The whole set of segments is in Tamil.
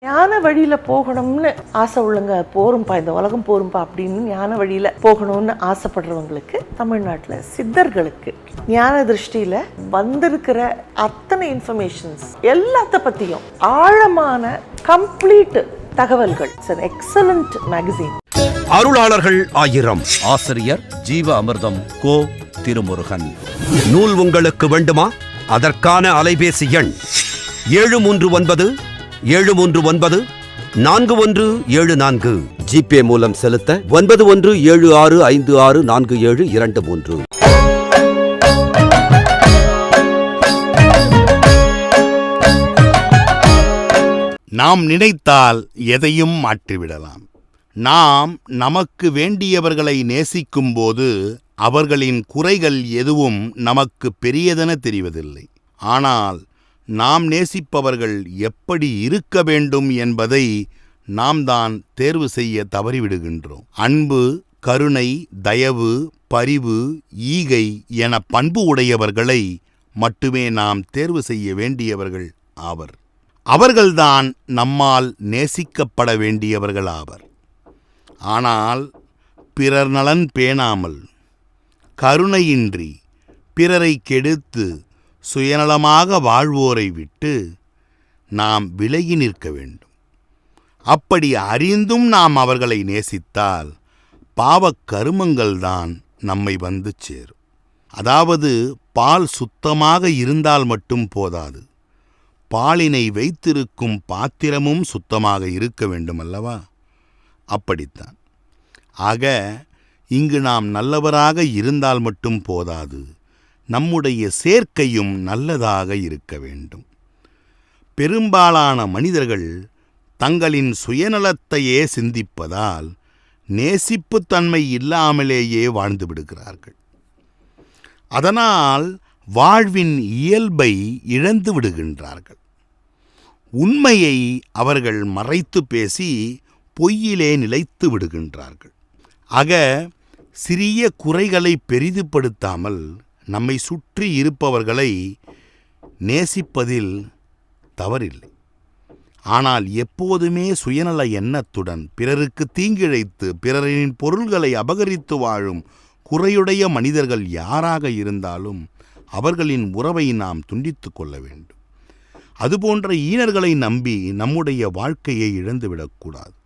ஞான வழியில போகணும்னு ஆசை உள்ளங்க, போரும்பா இந்த உலகம் போரும்பா அப்படின்னு ஞான வழியில போகணும்னு ஆசைப்படுறவங்களுக்கு, தமிழ்நாட்டில் சித்தர்களுக்கு ஞான திருஷ்டியில வந்திருக்கிற அத்தனை இன்ஃபர்மேஷன்ஸ் எல்லாத்த பத்தியும் ஆழமான கம்ப்ளீட் தகவல்கள். It's an excellent magazine. அருளாளர்கள் 1000. ஆசிரியர் ஜீவ அமிர்தம் கோ. திருமுருகன். நூல் உங்களுக்கு வேண்டுமா? அதற்கான அலைபேசி எண் 739-739-4174. ஜிபே மூலம் செலுத்த 9176564723. நாம் நினைத்தால் எதையும் மாற்றிவிடலாம். நாம் நமக்கு வேண்டியவர்களை நேசிக்கும் போது அவர்களின் குறைகள் எதுவும் நமக்கு பெரியதென தெரிவதில்லை. ஆனால் நாம் நேசிப்பவர்கள் எப்படி இருக்க வேண்டும் என்பதை நாம் தான் தேர்வு செய்ய தவறிவிடுகின்றோம். அன்பு, கருணை, தயவு, பரிவு, ஈகை என பண்பு உடையவர்களை மட்டுமே நாம் தேர்வு செய்ய வேண்டியவர்கள் ஆவர். அவர்கள்தான் நம்மால் நேசிக்கப்பட வேண்டியவர்கள் ஆவர். ஆனால் பிறர் நலன் பேணாமல், கருணையின்றி, பிறரை கெடுத்து சுயநலமாக வாழ்வோரை விட்டு நாம் விலகி நிற்க வேண்டும். அப்படி அறிந்தும் நாம் அவர்களை நேசித்தால் பாவக் கருமங்கள்தான் நம்மை வந்து சேரும். அதாவது பால் சுத்தமாக இருந்தால் மட்டும் போதாது, பாலினை வைத்திருக்கும் பாத்திரமும் சுத்தமாக இருக்க வேண்டும் அல்லவா? அப்படித்தான். ஆக இங்கு நாம் நல்லவராக இருந்தால் மட்டும் போதாது, நம்முடைய சேர்க்கையும் நல்லதாக இருக்க வேண்டும். பெரும்பாலான மனிதர்கள் தங்களின் சுயநலத்தையே சிந்திப்பதால் நேசிப்புத்தன்மை இல்லாமலேயே வாழ்ந்து விடுகிறார்கள். அதனால் வாழ்வின் இயல்பை இழந்து விடுகின்றார்கள். உண்மையை அவர்கள் மறைத்து பேசி பொய்யிலே நிலைத்து விடுகின்றார்கள். ஆக சிறிய குறைகளை பெரிதுபடுத்தாமல் நம்மை சுற்றி இருப்பவர்களை நேசிப்பதில் தவறில்லை. ஆனால் எப்போதுமே சுயநல எண்ணத்துடன் பிறருக்கு தீங்கிழைத்து பிறரின் பொருள்களை அபகரித்து வாழும் குறையுடைய மனிதர்கள் யாராக இருந்தாலும் அவர்களின் உறவை நாம் துண்டித்து கொள்ள வேண்டும். அதுபோன்ற ஈனர்களை நம்பி நம்முடைய வாழ்க்கையை இழந்துவிடக்கூடாது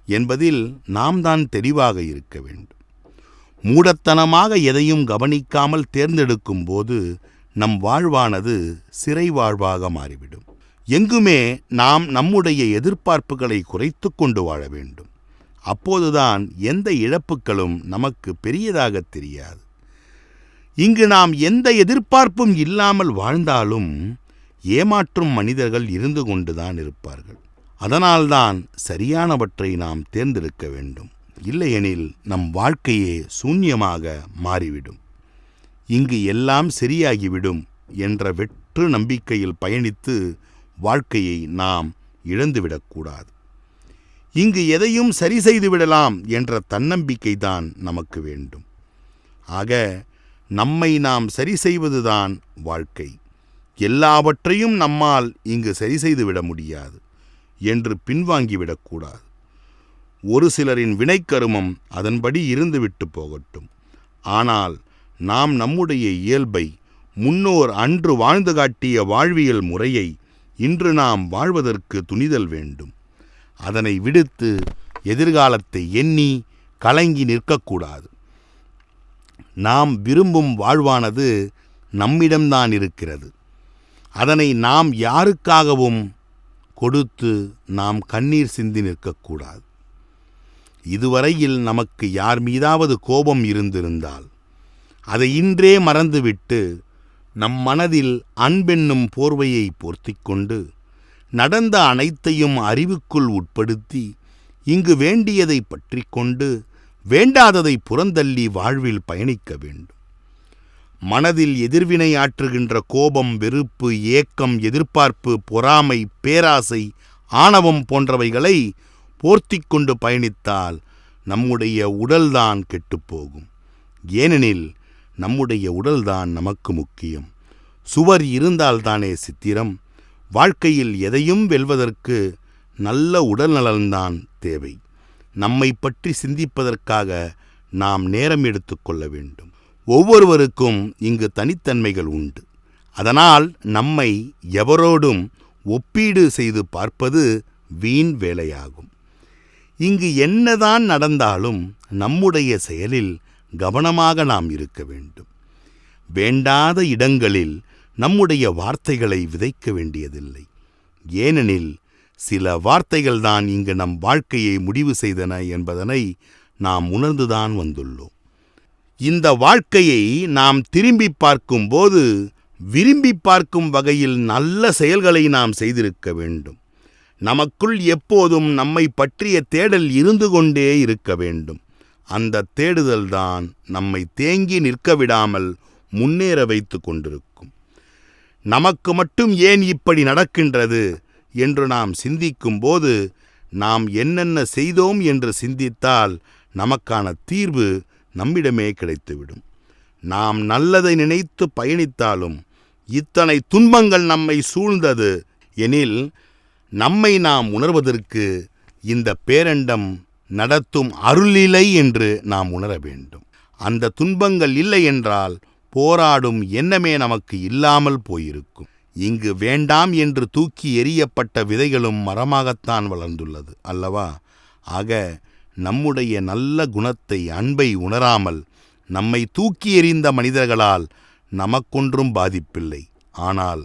என்பதில் நாம் தான் தெளிவாக இருக்க வேண்டும். மூடத்தனமாக எதையும் கவனிக்காமல் தேர்ந்தெடுக்கும் போது நம் வாழ்வானது சிறை வாழ்வாக மாறிவிடும். எங்குமே நாம் நம்முடைய எதிர்பார்ப்புகளை குறைத்து கொண்டு வாழ வேண்டும். அப்போதுதான் எந்த இழப்புகளும் நமக்கு பெரியதாக தெரியாது. இங்கு நாம் எந்த எதிர்பார்ப்பும் இல்லாமல் வாழ்ந்தாலும் ஏமாற்றும் மனிதர்கள் இருந்து கொண்டுதான் இருப்பார்கள். அதனால்தான் சரியானவற்றை நாம் தேர்ந்தெடுக்க வேண்டும். இல்லையெனில் நம் வாழ்க்கையே சூன்யமாக மாறிவிடும். இங்கு எல்லாம் சரியாகிவிடும் என்ற வெற்று நம்பிக்கையில் பயணித்து வாழ்க்கையை நாம் இழந்துவிடக்கூடாது. இங்கு எதையும் சரி செய்து விடலாம் என்ற தன்னம்பிக்கைதான் நமக்கு வேண்டும். ஆக நம்மை நாம் சரி செய்வதுதான் வாழ்க்கை. எல்லாவற்றையும் நம்மால் இங்கு சரி செய்துவிட முடியாது என்று பின்வாங்கிவிடக்கூடாது. ஒரு சிலரின் வினைக்கருமம் அதன்படி இருந்துவிட்டு போகட்டும். ஆனால் நாம் நம்முடைய இயல்பை, முன்னோர் அன்று வாழ்ந்து காட்டிய வாழ்வியல் முறையை இன்று நாம் வாழ்வதற்கு துணிதல் வேண்டும். அதனை விடுத்து எதிர்காலத்தை எண்ணி கலங்கி நிற்கக்கூடாது. நாம் விரும்பும் வாழ்வானது நம்மிடம்தான் இருக்கிறது. அதனை நாம் யாருக்காகவும் கொடுத்து நாம் கண்ணீர் சிந்தி நிற்கக்கூடாது. இதுவரையில் நமக்கு யார் மீதாவது கோபம் இருந்திருந்தால் அதை இன்றே மறந்துவிட்டு நம் மனதில் அன்பென்னும் போர்வையை போர்த்திக்கொண்டு நடந்த அனைத்தையும் அறிவுக்குள் உட்படுத்தி இங்கு வேண்டியதை பற்றி கொண்டு வேண்டாததை புறந்தள்ளி வாழ்வில் பயணிக்க வேண்டும். மனதில் எதிர்வினை ஆற்றுகின்ற கோபம், வெறுப்பு, ஏக்கம், எதிர்பார்ப்பு, பொறாமை, பேராசை, ஆணவம் போன்றவைகளை போர்த்தி கொண்டு பயணித்தால் நம்முடைய உடல்தான் கெட்டுப்போகும். ஏனெனில் நம்முடைய உடல்தான் நமக்கு முக்கியம். சுவர் இருந்தால்தானே சித்திரம். வாழ்க்கையில் எதையும் வெல்வதற்கு நல்ல உடல்நலன்தான் தேவை. நம்மை பற்றி சிந்திப்பதற்காக நாம் நேரம் எடுத்துக்கொள்ள வேண்டும். ஒவ்வொருவருக்கும் இங்கு தனித்தன்மைகள் உண்டு. அதனால் நம்மை எவரோடும் ஒப்பீடு செய்து பார்ப்பது வீண் வேலையாகும். இங்கு என்னதான் நடந்தாலும் நம்முடைய செயலில் கவனமாக நாம் இருக்க வேண்டும். வேண்டாத இடங்களில் நம்முடைய வார்த்தைகளை விதைக்க வேண்டியதில்லை. ஏனெனில் சில வார்த்தைகள்தான் இங்கு நம் வாழ்க்கையை முடிவு செய்தன என்பதனை நாம் உணர்ந்துதான் வந்துள்ளோம். இந்த வாழ்க்கையை நாம் திரும்பி பார்க்கும்போது விரும்பி பார்க்கும் வகையில் நல்ல செயல்களை நாம் செய்திருக்க வேண்டும். நமக்குள் எப்போதும் நம்மை பற்றிய தேடல் இருந்து கொண்டே இருக்க வேண்டும். அந்த தேடுதல்தான் நம்மை தேங்கி நிற்க விடாமல் முன்னேற வைத்து கொண்டிருக்கும். நமக்கு மட்டும் ஏன் இப்படி நடக்கின்றது என்று நாம் சிந்திக்கும்போது நாம் என்னென்ன செய்தோம் என்று சிந்தித்தால் நமக்கான தீர்வு நம்மிடமே கிடைத்துவிடும். நாம் நல்லதை நினைத்து பயணித்தாலும் இத்தனை துன்பங்கள் நம்மை சூழ்ந்தது எனில் நம்மை நாம் உணர்வதற்கு இந்த பேரண்டம் நடத்தும் அருளிலை என்று நாம் உணர வேண்டும். அந்த துன்பங்கள் இல்லை என்றால் போராடும் எண்ணமே நமக்கு இல்லாமல் போயிருக்கும். இங்கு வேண்டாம் என்று தூக்கி எறியப்பட்ட விதைகளும் மரமாகத்தான் வளர்ந்துள்ளது அல்லவா? ஆக நம்முடைய நல்ல குணத்தை, அன்பை உணராமல் நம்மை தூக்கி எறிந்த மனிதர்களால் நமக்கொன்றும் பாதிப்பில்லை. ஆனால்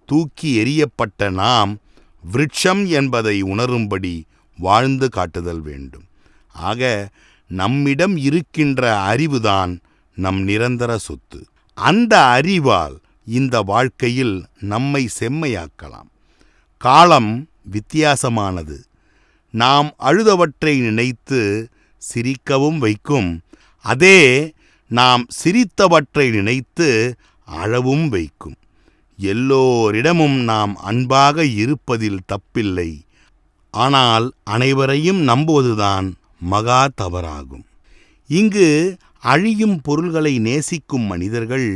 தூக்கி எறியப்பட்ட நாம் விருட்சம் என்பதை உணரும்படி வாழ்ந்து காட்டுதல் வேண்டும். ஆக நம்மிடம் இருக்கின்ற அறிவுதான் நம் நிரந்தர சொத்து. அந்த அறிவால் இந்த வாழ்க்கையில் நம்மை செம்மையாக்கலாம். காலம் வித்தியாசமானது. நாம் அழுதவற்றை நினைத்து சிரிக்கவும் வைக்கும். அதே நாம் சிரித்தவற்றை நினைத்து அழவும் வைக்கும். எல்லோரிடமும் நாம் அன்பாக இருப்பதில் தப்பில்லை. ஆனால் அனைவரையும் நம்புவதுதான் மகா தவறாகும். இங்கு அழியும் பொருள்களை நேசிக்கும் மனிதர்கள்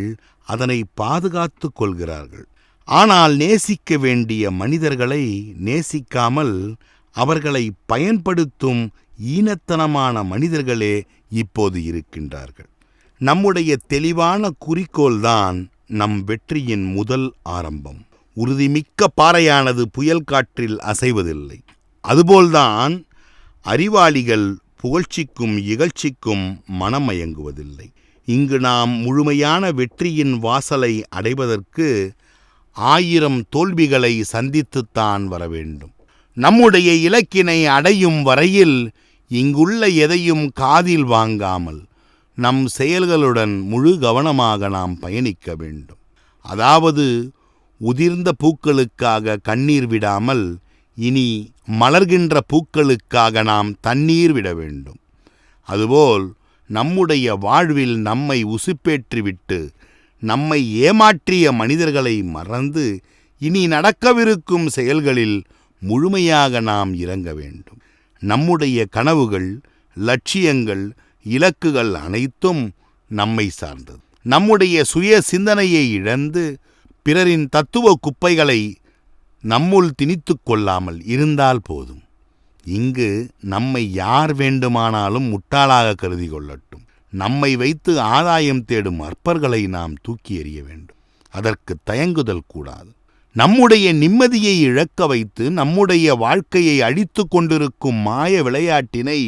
அதனை பாதுகாத்து கொள்கிறார்கள். ஆனால் நேசிக்க வேண்டிய மனிதர்களை நேசிக்காமல் அவர்களை பயன்படுத்தும் ஈனத்தனமான மனிதர்களே இப்போது இருக்கின்றார்கள். நம்முடைய தெளிவான குறிக்கோள்தான் நம் வெற்றியின் முதல் ஆரம்பம். உறுதிமிக்க பாறையானது புயல் காற்றில் அசைவதில்லை. அதுபோல்தான் அறிவாளிகள் புகழ்ச்சிக்கும் இகழ்ச்சிக்கும் மனமயங்குவதில்லை. இங்கு நாம் முழுமையான வெற்றியின் வாசலை அடைவதற்கு 1000 தோல்விகளை சந்தித்துத்தான் வர வேண்டும். நம்முடைய இலக்கினை அடையும் வரையில் இங்குள்ள எதையும் காதில் வாங்காமல் நம் செயல்களுடன் முழு கவனமாக நாம் பயணிக்க வேண்டும். அதாவது உதிர்ந்த பூக்களுக்காக கண்ணீர் விடாமல் இனி மலர்கின்ற பூக்களுக்காக நாம் தண்ணீர் விட வேண்டும். அதுபோல் நம்முடைய வாழ்வில் நம்மை உசுப்பேற்றிவிட்டு நம்மை ஏமாற்றிய மனிதர்களை மறந்து இனி நடக்கவிருக்கும் செயல்களில் முழுமையாக நாம் இறங்க வேண்டும். நம்முடைய கனவுகள், லட்சியங்கள், இலக்குகள் அனைத்தும் நம்மை சார்ந்தது. நம்முடைய சுய சிந்தனையை இழந்து பிறரின் தத்துவ குப்பைகளை நம்முள் திணித்து கொள்ளாமல் இருந்தால் போதும். இங்கு நம்மை யார் வேண்டுமானாலும் முட்டாளாக கருதி கொள்ளட்டும். நம்மை வைத்து ஆதாயம் தேடும் அற்பர்களை நாம் தூக்கி எறிய வேண்டும். அதற்கு தயங்குதல் கூடாது. நம்முடைய நிம்மதியை இழக்க வைத்து நம்முடைய வாழ்க்கையை அழித்து கொண்டிருக்கும் மாய விளையாட்டினை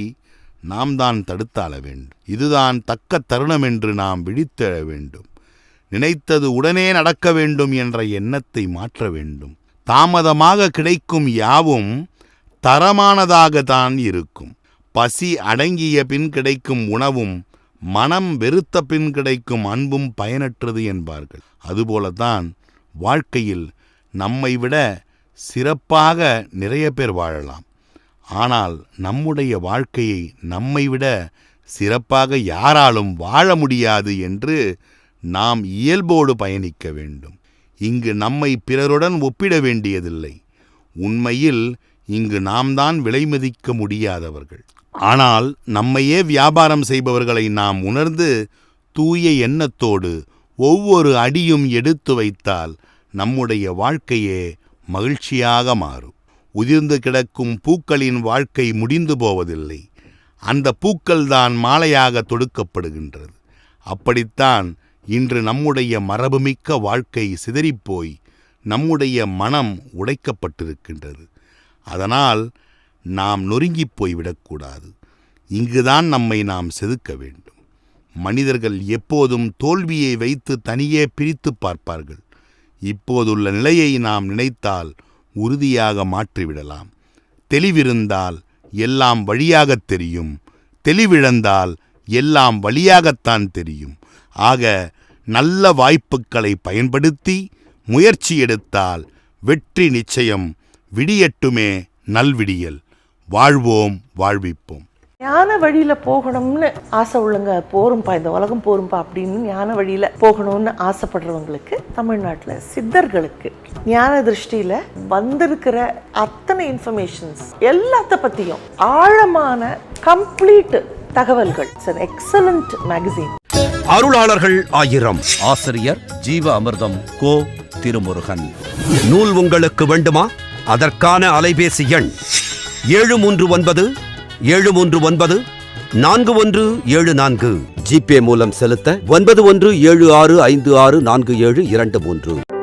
நாம் தான் தடுத்தாள வேண்டும். இதுதான் தக்க தருணம் என்று நாம் விழித்தெழ வேண்டும். நினைத்தது உடனே நடக்க வேண்டும் என்ற எண்ணத்தை மாற்ற வேண்டும். தாமதமாக கிடைக்கும் யாவும் தரமானதாகத்தான் இருக்கும். பசி அடங்கிய பின் கிடைக்கும் உணவும் மனம் வெறுத்த பின் கிடைக்கும் அன்பும் பயனற்றது என்பார்கள். அதுபோலத்தான் வாழ்க்கையில் நம்மை விட சிறப்பாக நிறைய பேர் வாழலாம். ஆனால் நம்முடைய வாழ்க்கையை நம்மை விட சிறப்பாக யாராலும் வாழ முடியாது என்று நாம் இயல்போடு பயணிக்க வேண்டும். இங்கு நம்மை பிறருடன் ஒப்பிட வேண்டியதில்லை. உண்மையில் இங்கு நாம் தான் விலை மதிக்க முடியாதவர்கள். ஆனால் நம்மையே வியாபாரம் செய்பவர்களை நாம் உணர்ந்து தூய எண்ணத்தோடு ஒவ்வொரு அடியும் எடுத்து வைத்தால் நம்முடைய வாழ்க்கையே மகிழ்ச்சியாக மாறும். உதிர்ந்து கிடக்கும் பூக்களின் வாழ்க்கை முடிந்து போவதில்லை. அந்த பூக்கள்தான் மாலையாக தொடுக்கப்படுகின்றது. அப்படித்தான் இன்று நம்முடைய மரபுமிக்க வாழ்க்கை சிதறிப்போய் நம்முடைய மனம் உடைக்கப்பட்டிருக்கின்றது. அதனால் நாம் நொறுங்கிப் போய்விடக்கூடாது. இங்குதான் நம்மை நாம் செதுக்க வேண்டும். மனிதர்கள் எப்போதும் தோல்வியை வைத்து தனியே பிரித்து பார்ப்பார்கள். இப்போதுள்ள நிலையை நாம் நினைத்தால் உறுதியாக மாற்றிவிடலாம். தெளிவிருந்தால் எல்லாம் வழியாகத் தெரியும். தெளிவிழந்தால் எல்லாம் வழியாகத்தான் தெரியும். ஆக நல்ல வாய்ப்புகளை பயன்படுத்தி முயற்சி எடுத்தால் வெற்றி நிச்சயம். விடியட்டுமே நல்விடியல். வாழ்வோம், வாழ்விப்போம். ஞான வழியில போகணும்னு ஆசை உள்ளங்க போரும்பா, இந்த உலகம் போரும்பா அப்படின்னு ஞான வழியில போகணும்னு ஆசைப்படுறவங்களுக்கு, தமிழ்நாட்டுல சித்தர்களுக்கு ஞான திருஷ்டியில வந்திருக்கிற அத்தனை இன்ஃபர்மேஷன்ஸ் எல்லாத்த பத்தியும் ஆழமான கம்ப்ளீட் தகவல்கள். It's an excellent magazine. அருளாளர்கள் 1000. ஆசிரியர் ஜீவ அமிர்தம் கோ. திருமுருகன். நூல் உங்களுக்கு வேண்டுமா? அதற்கான அலைபேசி எண் 739-739-4174. ஜிபே மூலம் செலுத்த 9176564723.